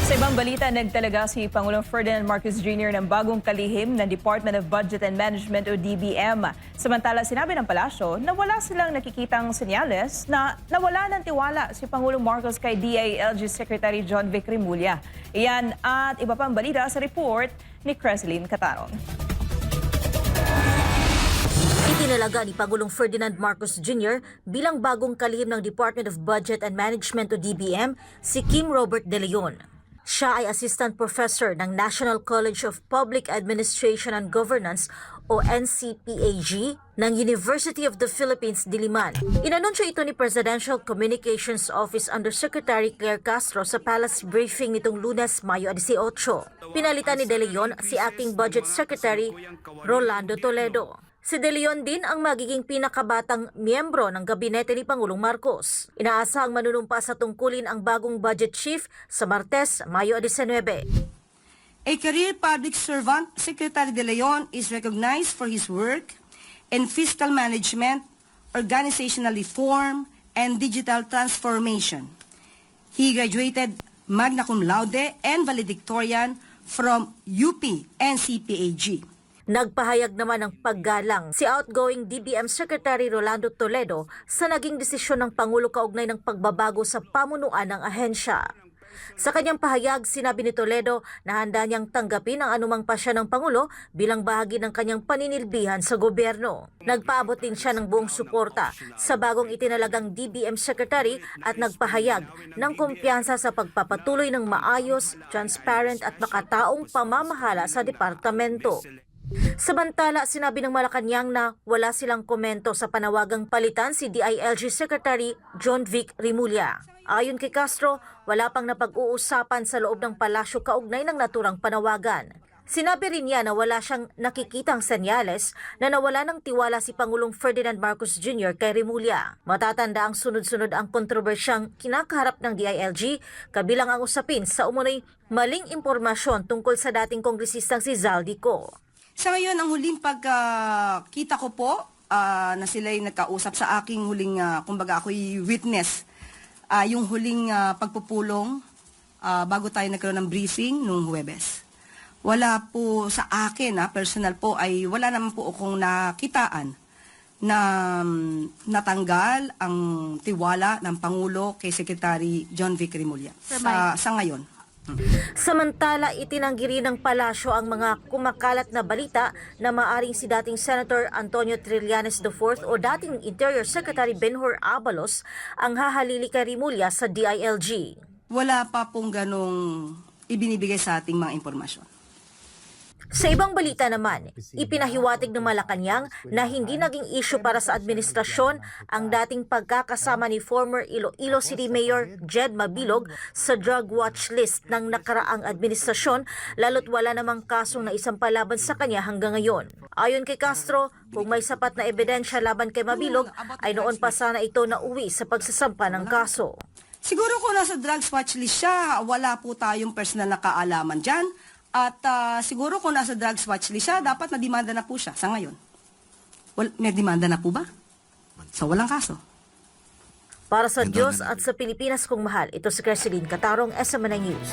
Sa ibang balita, nagtalaga si Pangulong Ferdinand Marcos Jr. ng bagong kalihim ng Department of Budget and Management o DBM. Samantala, sinabi ng palasyo na wala silang nakikitang senyales na nawala ng tiwala si Pangulong Marcos kay DILG Secretary John Vic Remulla. Iyan at iba pang balita sa report ni Creslyn Catarong. Itinalaga ni Pangulong Ferdinand Marcos Jr. bilang bagong kalihim ng Department of Budget and Management o DBM si Kim Robert De Leon. Siya ay Assistant Professor ng National College of Public Administration and Governance o NCPAG ng University of the Philippines, Diliman. Inanunsyo ito ni Presidential Communications Office Undersecretary Claire Castro sa palace briefing nitong Lunes, Mayo 18. Pinalitan ni De Leon si Acting Budget Secretary Rolando Toledo. Si De Leon din ang magiging pinakabatang miyembro ng gabinete ni Pangulong Marcos. Inaasahang manunumpa sa tungkulin ang bagong budget chief sa Martes, Mayo 19. A career public servant, Secretary De Leon is recognized for his work in fiscal management, organizational reform, and digital transformation. He graduated magna cum laude and valedictorian from UP NCPAG. Nagpahayag naman ng paggalang si outgoing DBM Secretary Rolando Toledo sa naging desisyon ng Pangulo kaugnay ng pagbabago sa pamunuan ng ahensya. Sa kanyang pahayag, sinabi ni Toledo na handa niyang tanggapin ang anumang pasya ng Pangulo bilang bahagi ng kanyang paninilbihan sa gobyerno. Nagpaabot din siya ng buong suporta sa bagong itinalagang DBM Secretary at nagpahayag ng kumpiyansa sa pagpapatuloy ng maayos, transparent at makataong pamamahala sa departamento. Samantala, sinabi ng Malacanang na wala silang komento sa panawagang palitan si DILG Secretary John Vic Remulla. Ayon kay Castro, wala pang napag-uusapan sa loob ng palasyo kaugnay ng naturang panawagan. Sinabi rin niya na wala siyang nakikitang senyales na nawala ng tiwala si Pangulong Ferdinand Marcos Jr. kay Remulla. Matatanda ang sunod-sunod ang kontrobersyang kinakaharap ng DILG, kabilang ang usapin sa umunoy maling impormasyon tungkol sa dating kongresistang si Zaldico. Sa ngayon, ang huling pagkita ko po na sila'y nagkausap sa aking huling, kumbaga ako'y witness, yung huling pagpupulong bago tayo nagkaroon ng briefing noong Huwebes. Wala po sa akin, personal po, ay wala naman po akong nakitaan na natanggal ang tiwala ng Pangulo kay Secretary John Vic Remulla sa ngayon. Samantala, itinanggi rin ng palasyo ang mga kumakalat na balita na maaring si dating Senator Antonio Trillanes IV o dating Interior Secretary Benhur Abalos ang hahalili kay Remulla sa DILG. Wala pa pong ganong ibinibigay sa ating mga impormasyon. Sa ibang balita naman, ipinahiwatig ng Malacanang na hindi naging issue para sa administrasyon ang dating pagkakasama ni former Iloilo City Mayor Jed Mabilog sa drug watch list ng nakaraang administrasyon, lalo't wala namang kasong naisampalaban sa kanya hanggang ngayon. Ayon kay Castro, kung may sapat na ebidensya laban kay Mabilog, ay noon pa sana ito nauwi sa pagsasampa ng kaso. Siguro kung nasa drugs watch list siya, wala po tayong personal na kaalaman dyan. At siguro kung nasa drugs watch list siya, dapat na-demanda na po siya sa ngayon. May demanda na po ba? So, walang kaso. Para sa Diyos at sa Pilipinas kong mahal, ito si Creslyn Catarong, SMNI News.